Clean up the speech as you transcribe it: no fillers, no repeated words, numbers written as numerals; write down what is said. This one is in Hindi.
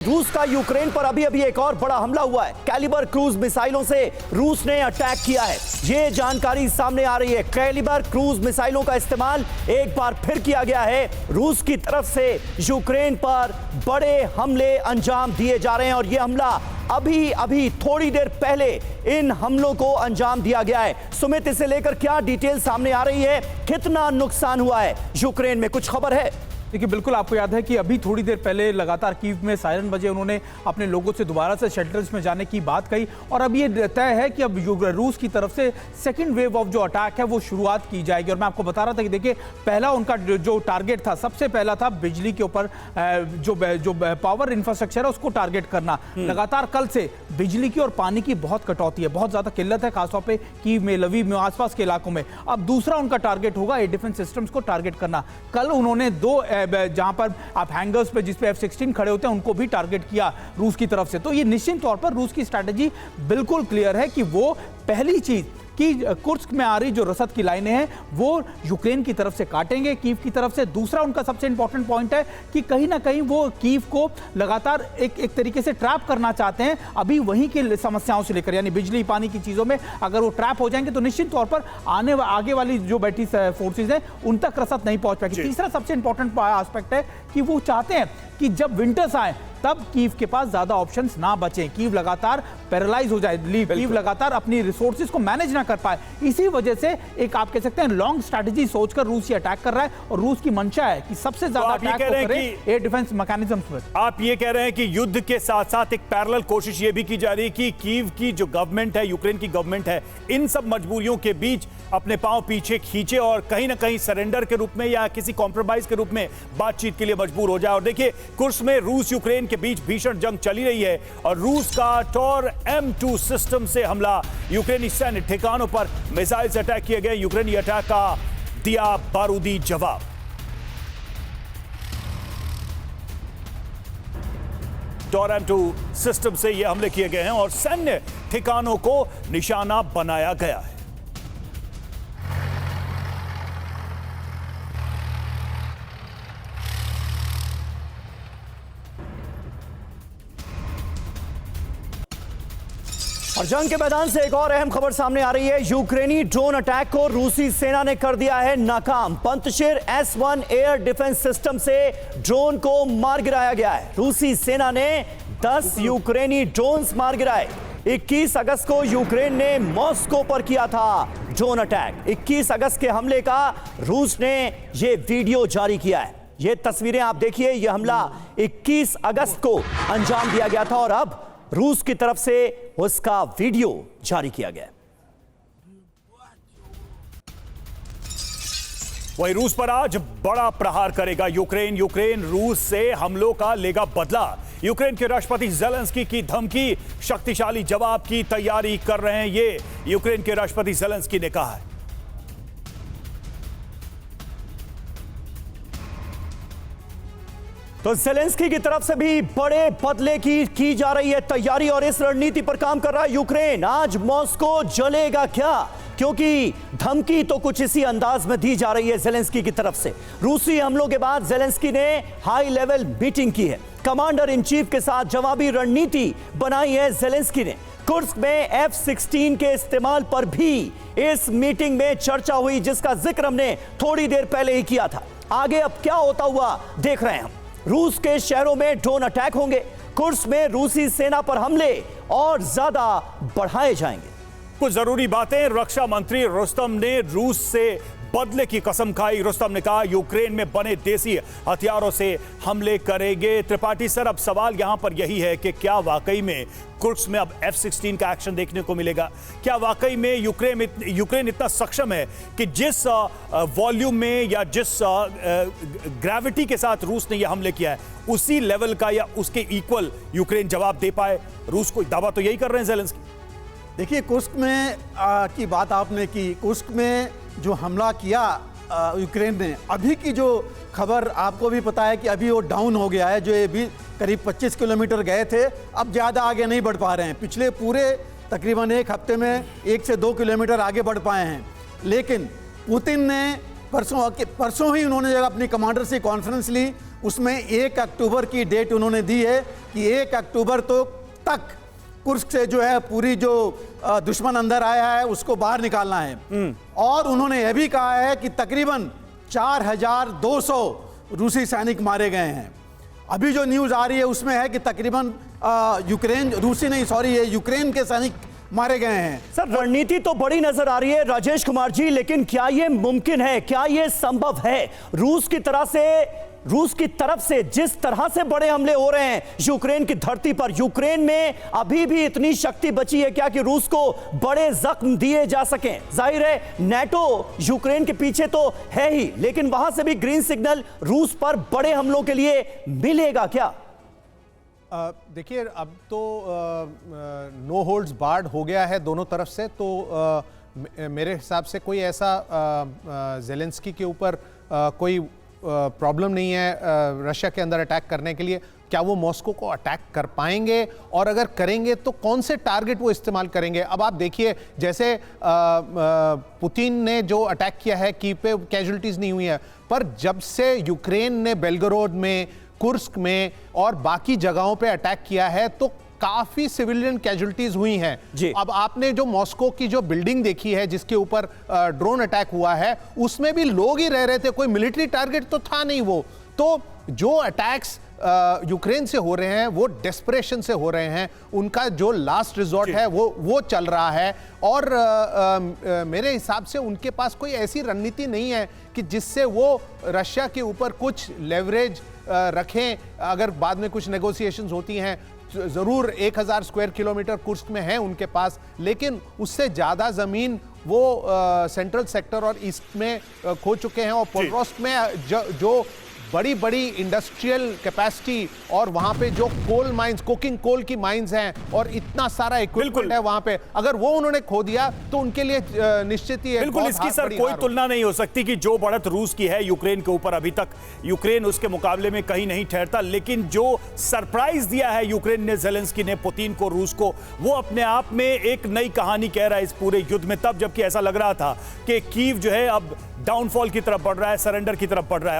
रूस का यूक्रेन पर अभी अभी एक और बड़ा हमला हुआ है। कैलिबर क्रूज मिसाइलों से रूस ने अटैक किया है। ये जानकारी सामने आ रही है। कैलिबर क्रूज मिसाइलों का इस्तेमाल एक बार फिर किया गया है। रूस की तरफ से यूक्रेन पर बड़े हमले अंजाम दिए जा रहे हैं और यह हमला अभी थोड़ी देर पहले इन हमलों को अंजाम दिया गया है। सुमित, इसे लेकर क्या डिटेल सामने आ रही है? कितना नुकसान हुआ है यूक्रेन में, कुछ खबर है? देखिए, बिल्कुल आपको याद है कि अभी थोड़ी देर पहले लगातार कीव में सायरन बजे, उन्होंने अपने लोगों से दोबारा से शेल्टर्स में जाने की बात कही और अब ये तय है कि अब रूस की तरफ से सेकंड वेव ऑफ जो अटैक है वो शुरुआत की जाएगी। और मैं आपको बता रहा था कि देखिए, पहला उनका जो टारगेट था, सबसे पहला था बिजली के ऊपर जो पावर इंफ्रास्ट्रक्चर है उसको टारगेट करना। लगातार कल से बिजली की और पानी की बहुत कटौती है, बहुत ज्यादा किल्लत है, खासतौर पर कीव में, लवीव में, आसपास के इलाकों में। अब दूसरा उनका टारगेट होगा एयर डिफेंस सिस्टम्स को टारगेट करना। कल उन्होंने दो जहां पर आप हैंगर्स पे जिस पे F-16 खड़े होते हैं उनको भी टारगेट किया रूस की तरफ से। तो ये निश्चित तौर पर रूस की स्ट्रैटेजी बिल्कुल क्लियर है कि वो पहली चीज कि कुर्स्क में आ रही जो रसद की लाइनें हैं वो यूक्रेन की तरफ से काटेंगे, कीव की तरफ से। दूसरा उनका सबसे इंपॉर्टेंट पॉइंट है कि कहीं ना कहीं वो कीव को लगातार एक तरीके से ट्रैप करना चाहते हैं अभी वहीं की समस्याओं से लेकर, यानी बिजली पानी की चीजों में। अगर वो ट्रैप हो जाएंगे तो निश्चित तौर पर आगे वाली जो बैठी फोर्सेज है उन तक रसद नहीं पहुंच पाएगी। तीसरा सबसे इंपॉर्टेंट एस्पेक्ट है कि वो चाहते हैं कि जब विंटर्स आए तब कीव के पास ज्यादा ऑप्शंस ना बचे, कीव लगातार पैरालाइज हो जाए, कीव लगातार अपनी रिसोर्सेज को मैनेज ना कर पाए। इसी वजह से एक आप कह सकते हैं लॉन्ग स्ट्रैटेजी सोचकर रूस ये अटैक कर रहा है और रूस की मंशा है कि सबसे ज्यादा अटैक करे एयर डिफेंस मैकेनिज्म्स पर। आप ये कह रहे हैं कि युद्ध के साथ साथ एक पैरेलल कोशिश ये भी की जा रही है कि कीव की जो गवर्नमेंट है, यूक्रेन की गवर्नमेंट है, इन सब मजबूरियों के बीच अपने पांव पीछे खींचे और कहीं ना कहीं सरेंडर के रूप में या किसी कॉम्प्रोमाइज के रूप में बातचीत के लिए मजबूर हो जाए। और देखिए, कुर्स्क में रूस यूक्रेन के बीच भीषण जंग चली रही है और रूस का टॉर M2 सिस्टम से हमला, यूक्रेनी सैन्य ठिकानों पर मिसाइल से अटैक किए गए। यूक्रेनी अटैक का दिया बारूदी जवाब। टॉर M2 सिस्टम से यह हमले किए गए हैं और सैन्य ठिकानों को निशाना बनाया गया है। और जंग के मैदान से एक और अहम खबर सामने आ रही है। यूक्रेनी ड्रोन अटैक को रूसी सेना ने कर दिया है नाकाम। पंतशिर S-1 एयर डिफेंस सिस्टम से ड्रोन को मार गिराया गया है। रूसी सेना ने 10 यूक्रेनी ड्रोन्स मार गिराए। 21 अगस्त को यूक्रेन ने मॉस्को पर किया था ड्रोन अटैक। 21 अगस्त के हमले का रूस ने यह वीडियो जारी किया है। ये तस्वीरें आप देखिए, यह हमला 21 अगस्त को अंजाम दिया गया था और अब रूस की तरफ से उसका वीडियो जारी किया गया। वही रूस पर आज बड़ा प्रहार करेगा यूक्रेन। यूक्रेन रूस से हमलों का लेगा बदला। यूक्रेन के राष्ट्रपति ज़ेलेंस्की की धमकी, शक्तिशाली जवाब की तैयारी कर रहे हैं, ये यूक्रेन के राष्ट्रपति ज़ेलेंस्की ने कहा है। तो ज़ेलेंस्की की तरफ से भी बड़े बदले की जा रही है तैयारी और इस रणनीति पर काम कर रहा है यूक्रेन। आज मॉस्को जलेगा क्या? क्योंकि धमकी तो कुछ इसी अंदाज में दी जा रही है ज़ेलेंस्की की तरफ से। रूसी हमलों के बाद ज़ेलेंस्की ने हाई लेवल मीटिंग की है। कमांडर इन चीफ के साथ जवाबी रणनीति बनाई है ज़ेलेंस्की ने। कुर्स्क में F-16 के इस्तेमाल पर भी इस मीटिंग में चर्चा हुई, जिसका जिक्र हमने थोड़ी देर पहले ही किया था। आगे अब क्या होता हुआ देख रहे हैं हम। रूस के शहरों में ड्रोन अटैक होंगे, कुर्स्क में रूसी सेना पर हमले और ज्यादा बढ़ाए जाएंगे। कुछ जरूरी बातें। रक्षा मंत्री रुस्तम ने रूस से बदले की कसम खाई। रुस्तम ने कहा यूक्रेन में बने देसी हथियारों से हमले करेंगे। त्रिपाठी सर, अब सवाल यहां पर यही है कि क्या वाकई में कुर्स्क में अब F-16 का एक्शन देखने को मिलेगा? क्या वाकई में यूक्रेन इतना सक्षम है कि जिस वॉल्यूम में या जिस ग्रेविटी के साथ रूस ने यह हमले किया है उसी लेवल का या उसके इक्वल यूक्रेन जवाब दे पाए? रूस को दावा तो यही कर रहे हैं ज़ेलेंस्की। देखिए, कुर्स्क में की बात आपने की। कुर्स्क में जो हमला किया यूक्रेन ने, अभी की जो खबर आपको भी पता है कि अभी वो डाउन हो गया है। जो ये भी करीब 25 किलोमीटर गए थे, अब ज़्यादा आगे नहीं बढ़ पा रहे हैं। पिछले पूरे तकरीबन एक हफ्ते में 1 से 2 किलोमीटर आगे बढ़ पाए हैं। लेकिन पुतिन ने परसों ही उन्होंने जब अपनी कमांडर से कॉन्फ्रेंस ली, उसमें 1 अक्टूबर की डेट उन्होंने दी है कि 1 अक्टूबर तक कुर्स्क से जो है पूरी जो दुश्मन अंदर आया है उसको बाहर निकालना है। और उन्होंने यह भी कहा है कि तकरीबन 4200 रूसी सैनिक मारे गए हैं। अभी जो न्यूज़ आ रही है उसमें है कि तकरीबन यूक्रेन के सैनिक मारे गए हैं। सर, रणनीति तो बड़ी नजर आ रही है राजेश कुमार जी, लेकिन क्या यह मुमकिन है, क्या यह संभव है? रूस की तरफ से जिस तरह से बड़े हमले हो रहे हैं यूक्रेन की धरती पर, यूक्रेन में अभी भी इतनी शक्ति बची है क्या कि रूस को बड़े जख्म दिए जा सकें? जाहिर है नेटो यूक्रेन के पीछे तो है ही, लेकिन वहां से भी ग्रीन सिग्नल रूस पर बड़े हमलों के लिए मिलेगा क्या? देखिए, अब तो नो होल्ड्स बार्ड हो गया है दोनों तरफ से, तो मेरे हिसाब से कोई ऐसा ज़ेलेंस्की के ऊपर कोई प्रॉब्लम नहीं है रशिया के अंदर अटैक करने के लिए। क्या वो मॉस्को को अटैक कर पाएंगे, और अगर करेंगे तो कौन से टारगेट वो इस्तेमाल करेंगे? अब आप देखिए, जैसे पुतिन ने जो अटैक किया है कीव पे, कैजुअलिटीज नहीं हुई है, पर जब से यूक्रेन ने बेलगोरोड में, कुर्स्क में और बाकी जगहों पे अटैक किया है तो काफी सिविलियन कैजुअलिटीज हुई हैं। अब आपने जो मॉस्को की जो बिल्डिंग देखी है जिसके ऊपर ड्रोन अटैक हुआ है, उसमें भी लोग ही रह रहे थे, कोई मिलिट्री टारगेट तो था नहीं वो। तो जो अटैक्स यूक्रेन से हो रहे हैं वो डेस्परेशन से हो रहे हैं, उनका जो लास्ट रिजॉर्ट है वो चल रहा है। और मेरे हिसाब से उनके पास कोई ऐसी रणनीति नहीं है कि जिससे वो रशिया के ऊपर कुछ लेवरेज रखें। अगर बाद में कुछ नेगोशिएशंस होती हैं, जरूर 1000 स्क्वायर किलोमीटर कुर्स्क में है उनके पास, लेकिन उससे ज्यादा जमीन वो सेंट्रल सेक्टर और ईस्ट में खो चुके हैं। और पोलरोस्क में जो बड़ी बड़ी इंडस्ट्रियल कैपेसिटी और वहां पे जो कोल माइंस, कुकिंग कोल की माइंस हैं और इतना सारा इक्विपमेंट है वहां पे, अगर वो उन्होंने खो दिया तो उनके लिए निश्चित ही बिल्कुल इसकी सर कोई तुलना नहीं हो सकती कि जो बढ़त रूस की है यूक्रेन के ऊपर, अभी तक यूक्रेन उसके मुकाबले में कहीं नहीं ठहरता। लेकिन जो सरप्राइज दिया है यूक्रेन ने, ज़ेलेंस्की ने पुतिन को, रूस को, वो अपने आप में एक नई कहानी कह रहा है इस पूरे युद्ध में। तब जबकि ऐसा लग रहा था कि कीव जो है अब डाउनफॉल की तरफ बढ़ रहा है, सरेंडर की तरफ बढ़ रहा है।